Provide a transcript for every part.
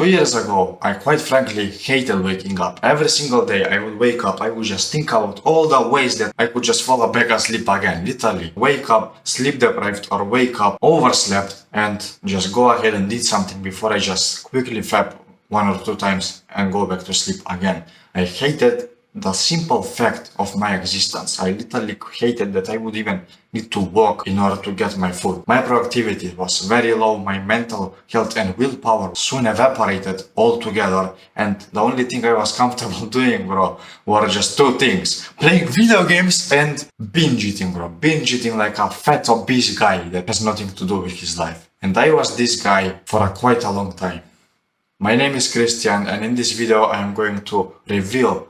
2 years ago, I quite frankly hated waking up. Every single day I would wake up, I would just think about all the ways that I could just fall back and sleep again. Literally, wake up, sleep deprived, or wake up, overslept, and just go ahead and did something before I just quickly fap 1 or 2 times and go back to sleep again. I hated the simple fact of my existence. I literally hated that I would even need to walk in order to get my food. My productivity was very low, my mental health and willpower soon evaporated altogether, and the only thing I was comfortable doing, bro, were just 2 things. Playing video games and binge eating, bro. Binge eating like a fat obese guy that has nothing to do with his life. And I was this guy for quite a long time. My name is Christian, and in this video I am going to reveal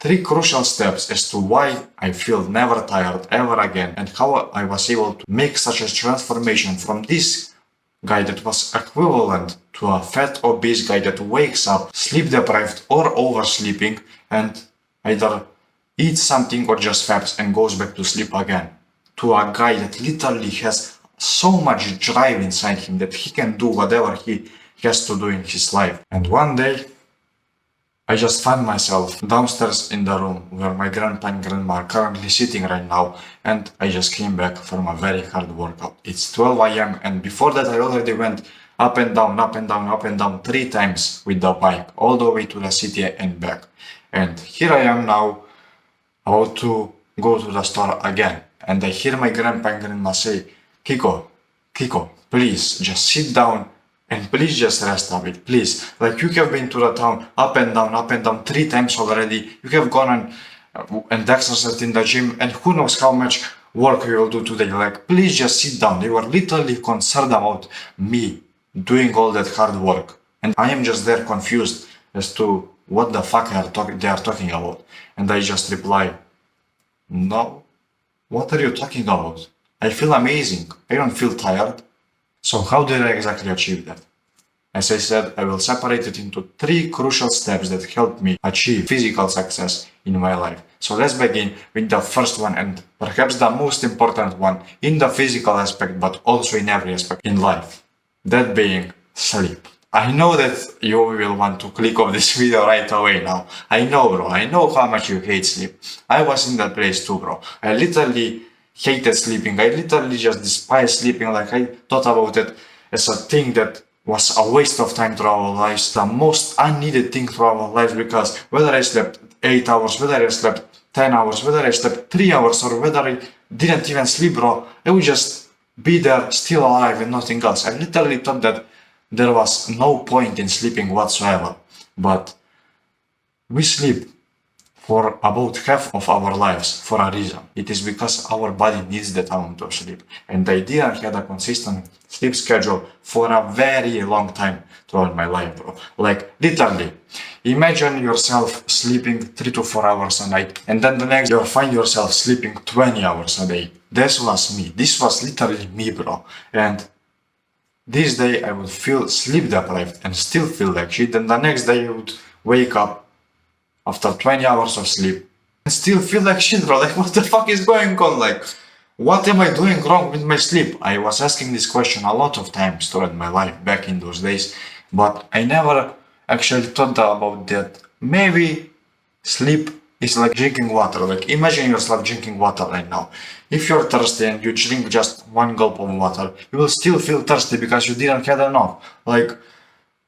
3 crucial steps as to why I feel never tired ever again, and how I was able to make such a transformation from this guy that was equivalent to a fat obese guy that wakes up sleep deprived or oversleeping and either eats something or just faps and goes back to sleep again, to a guy that literally has so much drive inside him that he can do whatever he has to do in his life. And one day I just found myself downstairs in the room where my grandpa and grandma are currently sitting right now, and I just came back from a very hard workout. It's 12 AM, and before that I already went up and down, up and down, up and down 3 times with the bike, all the way to the city and back. And here I am now, about to go to the store again, and I hear my grandpa and grandma say, Kiko, please just sit down and please just rest a bit, please. Like, you have been to the town up and down 3 times already. You have gone and exercised in the gym, and who knows how much work you will do today. Like, please just sit down. They were literally concerned about me doing all that hard work. And I am just there confused as to what the fuck they are talking about. And I just reply, no, what are you talking about? I feel amazing. I don't feel tired. So how did I exactly achieve that? As I said, I will separate it into 3 crucial steps that helped me achieve physical success in my life. So let's begin with the first one, and perhaps the most important one in the physical aspect, but also in every aspect in life. That being sleep. I know that you will want to click off this video right away now. I know, bro. I know how much you hate sleep. I was in that place too, bro. I literally hated sleeping. I literally just despised sleeping. Like, I thought about it as a thing that was a waste of time through our lives, the most unneeded thing through our lives, because whether I slept 8 hours, whether I slept 10 hours, whether I slept 3 hours, or whether I didn't even sleep, bro, I would just be there still alive and nothing else. I literally thought that there was no point in sleeping whatsoever. But we sleep for about half of our lives for a reason. It is because our body needs that amount of sleep. And I didn't have a consistent sleep schedule for a very long time throughout my life, bro. Like, literally, imagine yourself sleeping 3 to 4 hours a night, and then the next you'll find yourself sleeping 20 hours a day. This was me. This was literally me, bro. And this day I would feel sleep deprived and still feel like shit, and the next day I would wake up after 20 hours of sleep and still feel like shit, bro. Like, what the fuck is going on? Like, what am I doing wrong with my sleep? I was asking this question a lot of times throughout my life back in those days, but I never actually thought about that. Maybe sleep is like drinking water. Like, imagine yourself drinking water right now. If you're thirsty and you drink just 1 gulp of water, you will still feel thirsty because you didn't have enough. Like,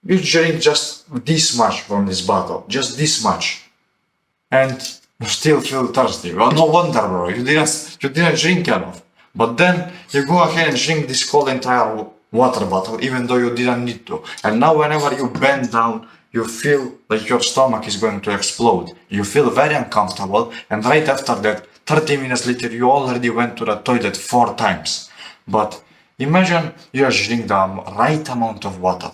you drink just this much from this bottle, just this much, and you still feel thirsty. Well, no wonder, bro. You didn't drink enough. But then you go ahead and drink this whole entire water bottle, even though you didn't need to. And now whenever you bend down, you feel like your stomach is going to explode. You feel very uncomfortable, and right after that, 30 minutes later, you already went to the toilet 4 times. But imagine you just drink the right amount of water.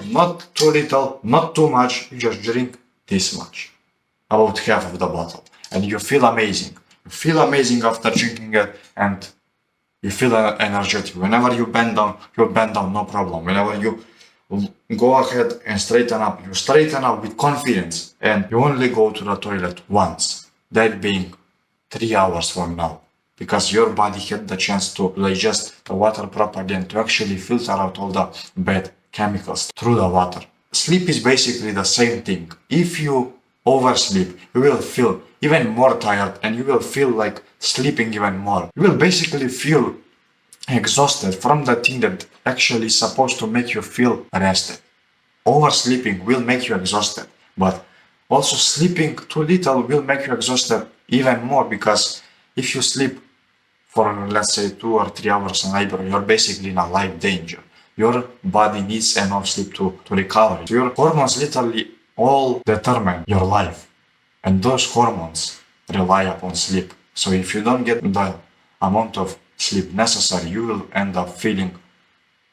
Not too little, not too much, you just drink this much. About half of the bottle. And you feel amazing. You feel amazing after drinking it, and you feel energetic. Whenever you bend down, no problem. Whenever you go ahead and straighten up, you straighten up with confidence, and you only go to the toilet once. That being 3 hours from now. Because your body had the chance to digest the water properly and to actually filter out all the bad chemicals through the water. sleep is basically the same thing. If you oversleep, you will feel even more tired and you will feel like sleeping even more. You will basically feel exhausted from the thing that actually is supposed to make you feel rested. Oversleeping will make you exhausted, but also sleeping too little will make you exhausted even more, because if you sleep for let's say 2 or 3 hours a night, bro, you're basically in a life danger. Your body needs enough sleep to recover. Your hormones literally all determine your life, and those hormones rely upon sleep. So if you don't get the amount of sleep necessary, you will end up feeling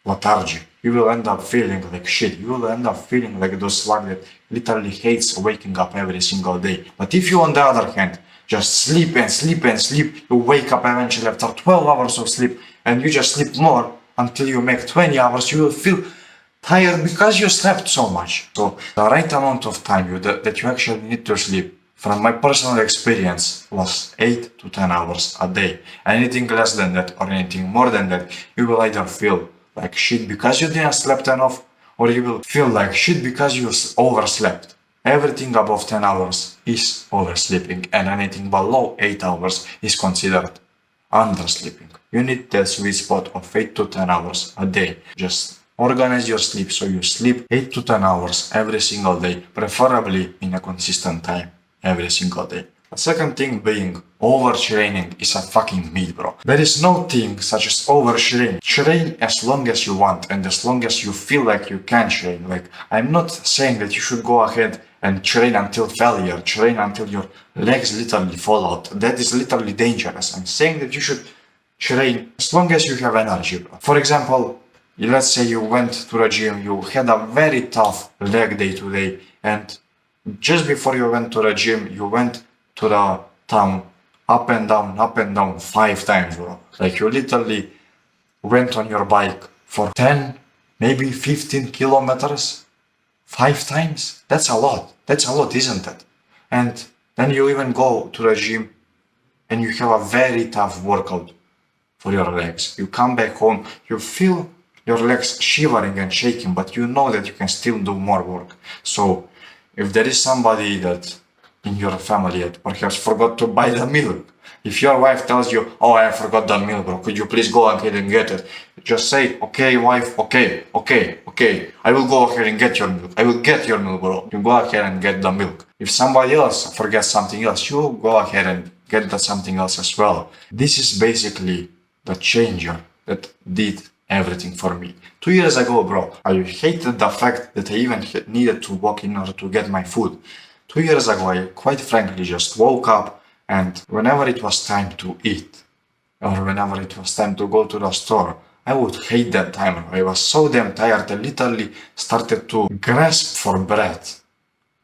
lethargy. You will end up feeling like shit. You will end up feeling like those slug that literally hates waking up every single day. But if you, on the other hand, just sleep and sleep and sleep, you wake up eventually after 12 hours of sleep and you just sleep more until you make 20 hours, you will feel tired because you slept so much. So the right amount of time that you actually need to sleep, from my personal experience, was 8 to 10 hours a day. Anything less than that or anything more than that, you will either feel like shit because you didn't sleep enough, or you will feel like shit because you overslept. Everything above 10 hours is oversleeping, and anything below 8 hours is considered undersleeping. You need that sweet spot of 8 to 10 hours a day. Just organize your sleep so you sleep 8 to 10 hours every single day, preferably in a consistent time every single day. The second thing being overtraining is a fucking myth, bro. There is no thing such as overtraining. Train as long as you want and as long as you feel like you can train. Like, I'm not saying that you should go ahead and train until failure, train until your legs literally fall out. That is literally dangerous. I'm saying that you should train as long as you have energy, bro. For example, let's say you went to the gym, you had a very tough leg day today, and just before you went to the gym, you went to the town up and down 5 times, bro. Like, you literally went on your bike for 10, maybe 15 kilometers 5 times. That's a lot. That's a lot, isn't it? And then you even go to the gym and you have a very tough workout for your legs. You come back home, you feel your legs shivering and shaking, but you know that you can still do more work. So if there is somebody that in your family that perhaps forgot to buy the milk, if your wife tells you, oh, I forgot the milk, bro, could you please go ahead and get it? Just say, okay, wife, okay, I will go ahead and get your milk. I will get your milk, bro. You go ahead and get the milk. If somebody else forgets something else, you go ahead and get that something else as well. This is basically the changer that did everything for me. 2 years ago, bro, I hated the fact that I even needed to walk in order to get my food. 2 years ago, I quite frankly just woke up, and whenever it was time to eat, or whenever it was time to go to the store, I would hate that time. I was so damn tired, I literally started to grasp for breath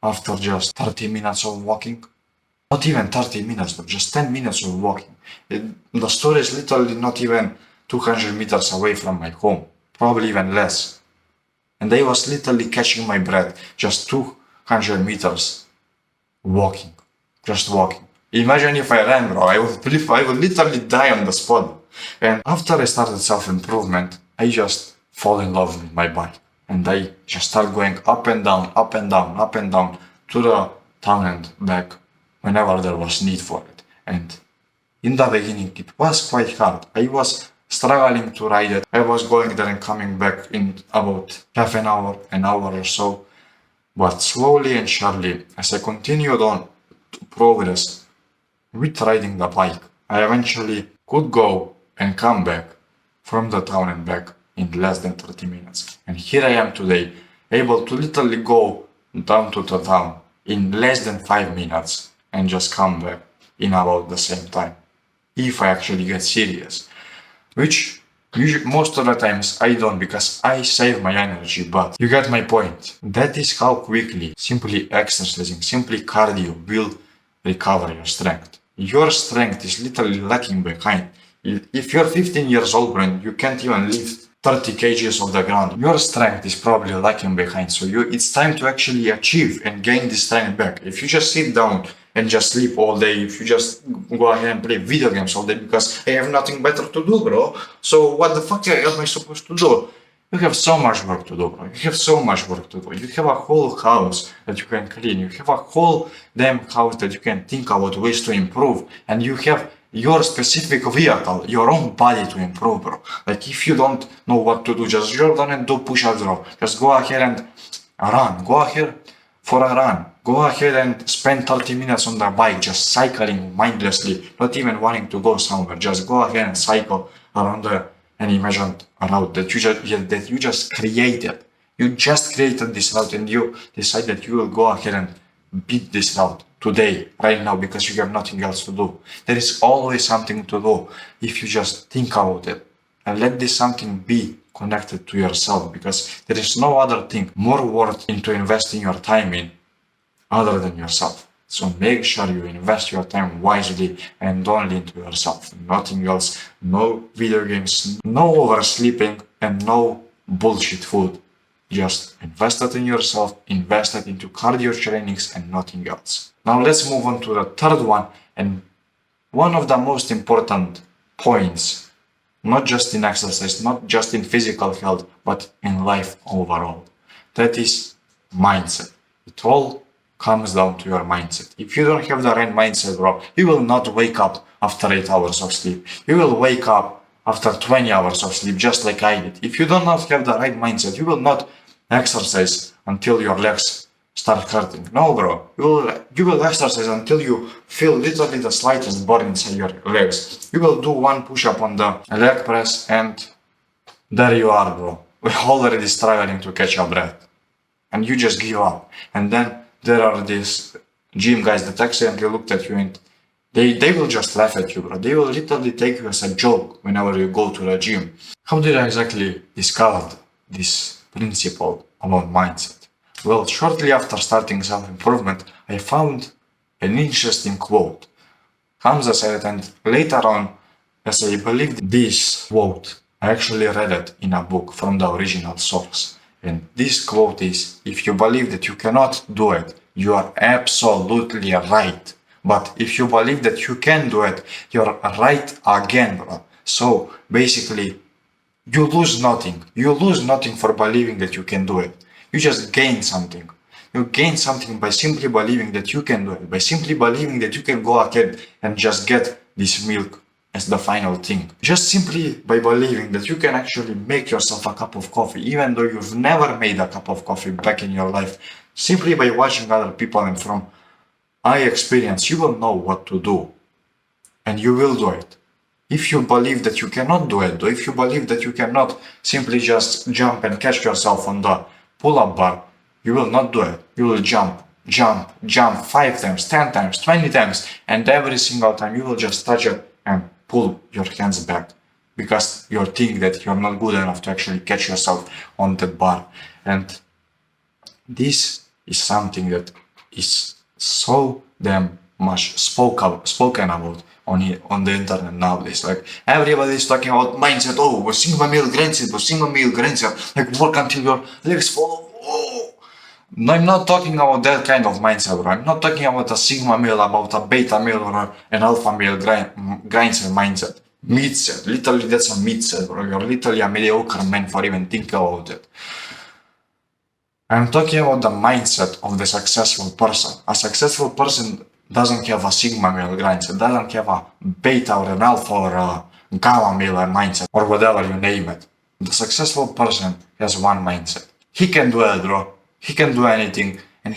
after just 30 minutes of walking. Not even 30 minutes, but just 10 minutes of walking. The store is literally not even 200 meters away from my home, probably even less. And I was literally catching my breath, just 200 meters walking, just walking. Imagine if I ran, bro, I would literally die on the spot. And after I started self-improvement, I just fall in love with my bike. And I just start going up and down to the town and back whenever there was need for it. And in the beginning, it was quite hard. I was struggling to ride it. I was going there and coming back in about half an hour or so. But slowly and surely, as I continued on to progress with riding the bike, I eventually could go and come back from the town and back in less than 30 minutes. And here I am today, able to literally go down to the town in less than 5 minutes and just come back in about the same time, if I actually get serious. Which usually, most of the times I don't, because I save my energy, but you get my point. That is how quickly simply exercising, simply cardio will recover your strength. Your strength is literally lacking behind. If you're 15 years old and you can't even lift 30 kgs off the ground, your strength is probably lacking behind. So it's time to actually achieve and gain this strength back. If you just sit down and just sleep all day, if you just go ahead and play video games all day because I have nothing better to do, bro. So what the fuck am I supposed to do? You have so much work to do, bro. You have so much work to do. You have a whole house that you can clean. You have a whole damn house that you can think about ways to improve. And you have your specific vehicle, your own body to improve, bro. Like if you don't know what to do, just Jordan and do push-ups, bro. Just go ahead and run. Go ahead for a run. Go ahead and spend 30 minutes on the bike, just cycling mindlessly, not even wanting to go somewhere. Just go ahead and cycle around an imagined route that you just created. You just created this route and you decide that you will go ahead and beat this route today, right now, because you have nothing else to do. There is always something to do if you just think about it. And let this something be connected to yourself, because there is no other thing more worth into investing your time in other than yourself. So make sure you invest your time wisely and only into yourself. Nothing else. No video games, no oversleeping, and no bullshit food. Just invest it in yourself, invest it into cardio trainings and nothing else. Now let's move on to the third one, and one of the most important points, not just in exercise, not just in physical health, but in life overall. That is mindset. It all comes down to your mindset. If you don't have the right mindset, bro, you will not wake up after 8 hours of sleep. You will wake up after 20 hours of sleep, just like I did. If you do not have the right mindset, you will not exercise until your legs start hurting. No, bro. You will exercise until you feel literally the slightest burn inside your legs. You will do one push-up on the leg press and there you are, bro. We're already struggling to catch your breath. And you just give up. And then there are these gym guys that accidentally looked at you and they will just laugh at you, bro. They will literally take you as a joke whenever you go to the gym. How did I exactly discover this principle about mindset? Well, shortly after starting self-improvement, I found an interesting quote. Hamza said it, and later on, as I believed this quote, I actually read it in a book from the original source. And this quote is, if you believe that you cannot do it, you are absolutely right. But if you believe that you can do it, you're right again, bro. So basically, you lose nothing. You lose nothing for believing that you can do it. You just gain something. You gain something by simply believing that you can do it, by simply believing that you can go ahead and just get this milk as the final thing. Just simply by believing that you can actually make yourself a cup of coffee, even though you've never made a cup of coffee back in your life. Simply by watching other people, and from my experience, you will know what to do. And you will do it. If you believe that you cannot do it, or if you believe that you cannot simply just jump and catch yourself on the pull-up bar, you will not do it. You will jump 5 times, 10 times, 20 times, and every single time you will just touch it and pull your hands back because you think that you're not good enough to actually catch yourself on that bar. And this is something that is so damn much spoken about on the internet nowadays. Like everybody is talking about mindset. Oh, Sigma male grandset, like work until your legs fall off. Oh. No, I'm not talking about that kind of mindset, bro. I'm not talking about a Sigma male, about a beta male or an alpha male grindset mindset. Mid-set. Literally, that's a mid-set, bro. You're literally a mediocre man for even thinking about it. I'm talking about the mindset of the successful person. A successful person doesn't have a Sigma male grindset, doesn't have a beta or an alpha or a gamma male mindset, or whatever you name it. The successful person has one mindset. He can do it, bro. He can do anything, and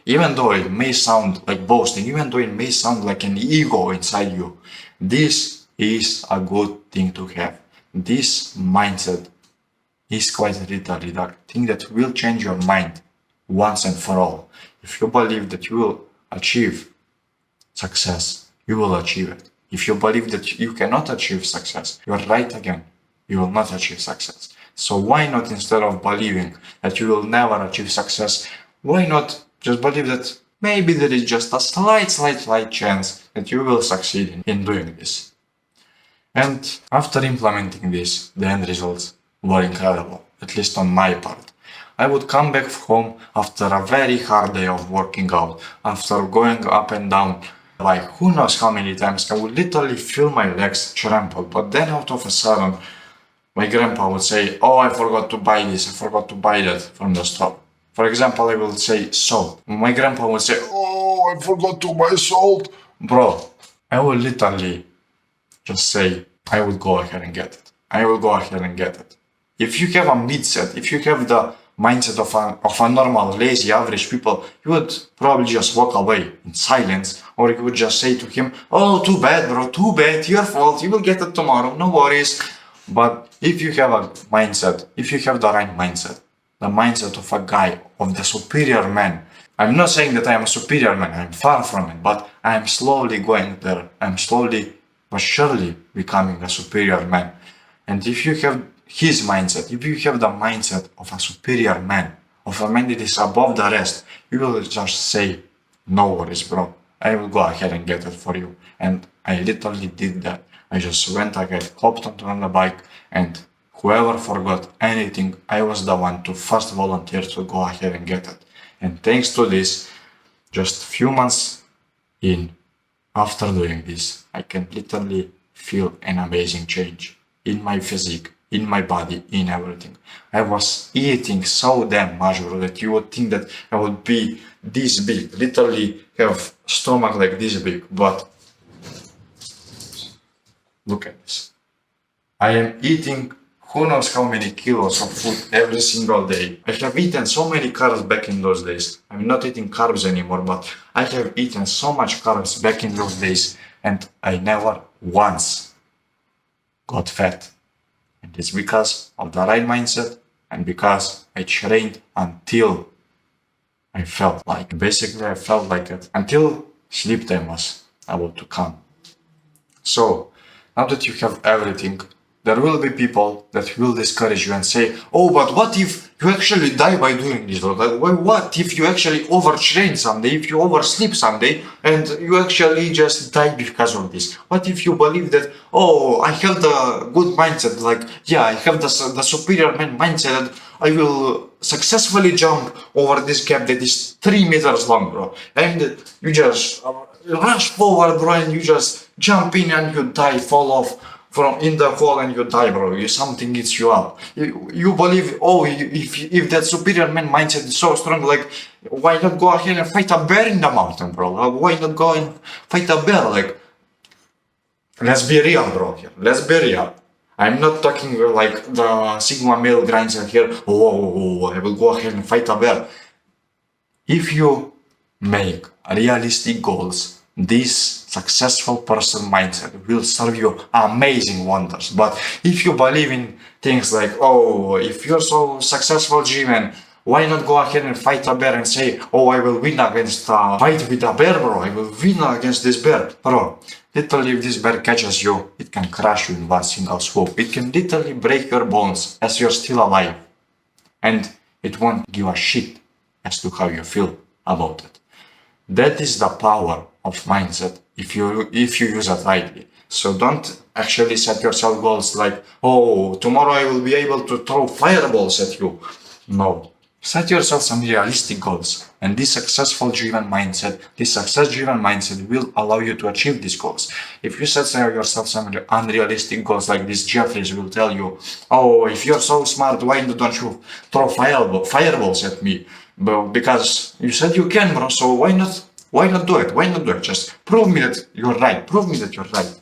even though it may sound like boasting, even though it may sound like an ego inside you, this is a good thing to have. This mindset is quite literally the thing that will change your mind once and for all. If you believe that you will achieve success, you will achieve it. If you believe that you cannot achieve success, you're right again. You will not achieve success. So why not, instead of believing that you will never achieve success, why not just believe that maybe there is just a slight chance that you will succeed in doing this. And after implementing this, the end results were incredible, at least on my part. I would come back home after a very hard day of working out, after going up and down like who knows how many times. I would literally feel my legs trampled, but then out of a sudden, My grandpa would say, oh, I forgot to buy this, I forgot to buy that from the store. For example, I will say salt. My grandpa would say, oh, I forgot to buy salt. Bro, I will literally just say, I will go ahead and get it. I will go ahead and get it. If you have a mindset, if you have the mindset of a normal, lazy, average people, you would probably just walk away in silence, or you would just say to him, oh, too bad, bro, too bad, your fault, you will get it tomorrow, no worries. But if you have a mindset, if you have the right mindset, the mindset of a guy, of the superior man, I'm not saying that I am a superior man, I'm far from it, but I'm slowly going there. I'm slowly but surely becoming a superior man. And if you have his mindset, if you have the mindset of a superior man, of a man that is above the rest, you will just say, no worries, bro. I will go ahead and get it for you. And I literally did that. I just went ahead, hopped on the bike, and whoever forgot anything, I was the one to first volunteer to go ahead and get it. And thanks to this, just few months in, after doing this, I can literally feel an amazing change in my physique, in my body, in everything. I was eating so damn much, bro, that you would think that I would be this big, literally have stomach like this big, but look at this. I am eating who knows how many kilos of food every single day. I have eaten so many carbs back in those days. I'm not eating carbs anymore, but I have eaten so much carbs back in those days, and I never once got fat. And it's because of the right mindset and because I trained until I felt like, basically I felt like it, until sleep time was about to come. So, now that you have everything, there will be people that will discourage you and say, oh, but what if you actually die by doing this? Or like, what if you actually overtrain someday, if you oversleep someday, and you actually just die because of this? What if you believe that, oh, I have the good mindset, like, yeah, I have the superior man mindset that I will successfully jump over this gap that is 3 meters long, bro. And you just rush forward, bro, and you just jump in and you die, fall off from in the hole and you die, bro. Something eats you up. You believe, oh, if that superior man mindset is so strong, like, why not go ahead and fight a bear in the mountain, bro? Why not go and fight a bear? Like, let's be real, bro. Here, let's be real. I'm not talking like the Sigma male grinds here. Oh, I will go ahead and fight a bear. If you make realistic goals, this successful person mindset will serve you amazing wonders. But if you believe in things like, oh, if you're so successful, G-man, why not go ahead and fight a bear and say, oh, I will win against a fight with a bear, bro. I will win against this bear, bro. Literally, if this bear catches you, it can crush you in one single swoop. It can literally break your bones as you're still alive. And it won't give a shit as to how you feel about it. That is the power of mindset if you use it rightly. So don't actually set yourself goals like, oh, tomorrow I will be able to throw fireballs at you. No. Set yourself some realistic goals, and this success-driven mindset will allow you to achieve these goals. If you set yourself some unrealistic goals like this, Jeffries will tell you, oh, if you're so smart, why don't you throw fireballs at me? But because you said you can, bro, so why not do it? Why not do it? Just prove me that you're right. Prove me that you're right.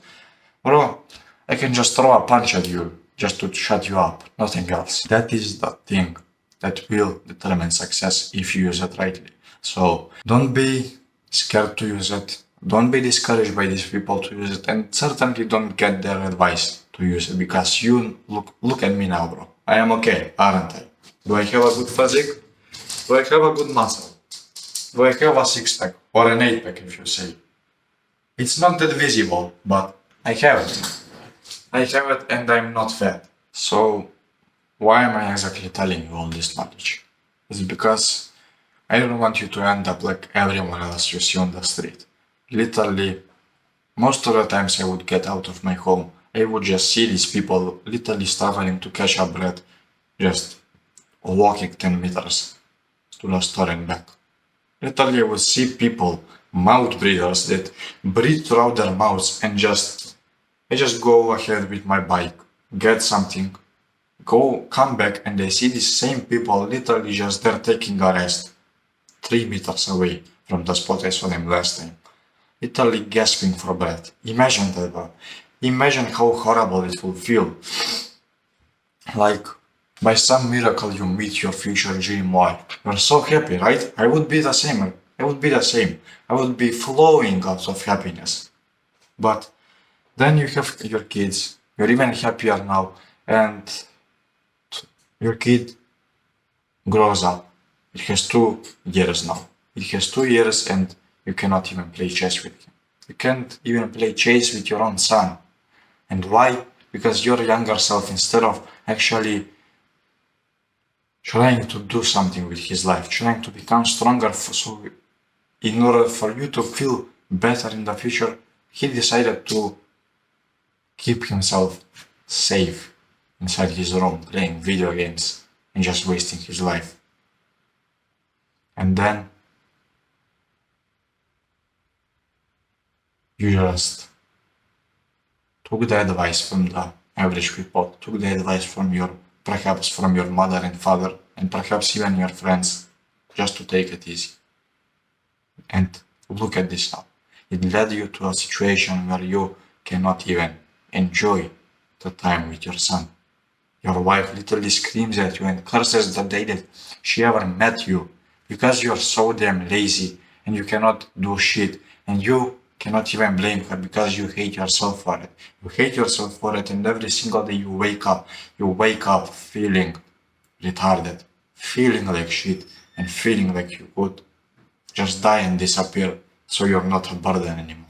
Bro, I can just throw a punch at you just to shut you up, nothing else. That is the thing that will determine success if you use it rightly. So don't be scared to use it. Don't be discouraged by these people to use it, and certainly don't get their advice to use it, because you look at me now, bro. I am okay, aren't I? Do I have a good physique? Do I have a good muscle? Do I have a six-pack or an eight-pack, if you say? It's not that visible, but I have it. I have it, and I'm not fat. So why am I exactly telling you all this knowledge? It's because I don't want you to end up like everyone else you see on the street. Literally, most of the times I would get out of my home, I would just see these people literally struggling to catch a breath, just walking 10 meters to the store and back. Literally, I would see people, mouth breathers, that breathe throughout their mouths, and I just go ahead with my bike, get something, come back and they see these same people literally just there taking a rest 3 meters away from the spot I saw them last time. Literally gasping for breath. Imagine that, bro. Imagine how horrible it will feel. Like, by some miracle you meet your future dream wife. You're so happy, right? I would be the same. I would be the same. I would be flowing out of happiness. But then you have your kids. You're even happier now. And your kid grows up. It has 2 years now. It has 2 years and you cannot even play chess with him. You can't even play chess with your own son. And why? Because your younger self, instead of actually trying to do something with his life, trying to become stronger, so in order for you to feel better in the future, he decided to keep himself safe inside his room, playing video games and just wasting his life. And then you just took the advice from the average people, took the advice from perhaps from your mother and father, and perhaps even your friends, just to take it easy. And look at this now. It led you to a situation where you cannot even enjoy the time with your son. Your wife literally screams at you and curses the day that she ever met you because you're so damn lazy and you cannot do shit, and you cannot even blame her because you hate yourself for it. You hate yourself for it, and every single day you wake up feeling retarded, feeling like shit, and feeling like you could just die and disappear so you're not a burden anymore.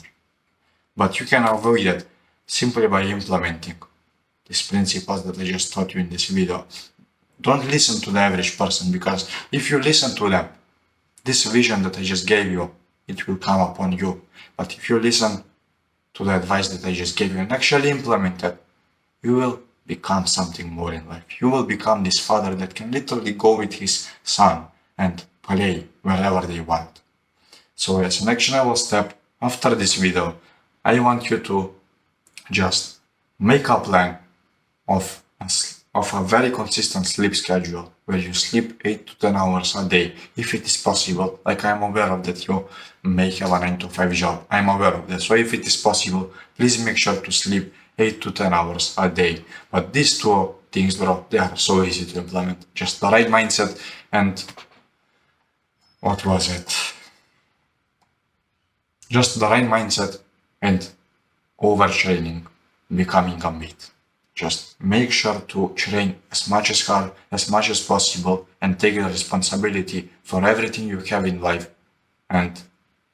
But you can avoid it simply by implementing these principles that I just taught you in this video. Don't listen to the average person, because if you listen to them, this vision that I just gave you, it will come upon you. But if you listen to the advice that I just gave you and actually implement it, you will become something more in life. You will become this father that can literally go with his son and play wherever they want. So as an actionable step, after this video, I want you to just make a plan of a very consistent sleep schedule where you sleep 8 to 10 hours a day, if it is possible. Like, I'm aware of that you may have a 9 to 5 job. I'm aware of that. So if it is possible, please make sure to sleep 8 to 10 hours a day. But these two things, bro, they are so easy to implement. Just the right mindset and what was it? Just the right mindset and overtraining, becoming a meat. Just make sure to train as much as hard, as much as possible, and take the responsibility for everything you have in life, and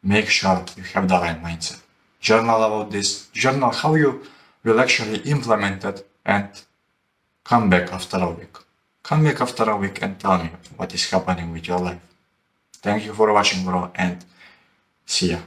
make sure you have the right mindset. Journal about this, journal how you will actually implement it, and come back after a week. Come back after a week and tell me what is happening with your life. Thank you for watching, bro, and see ya.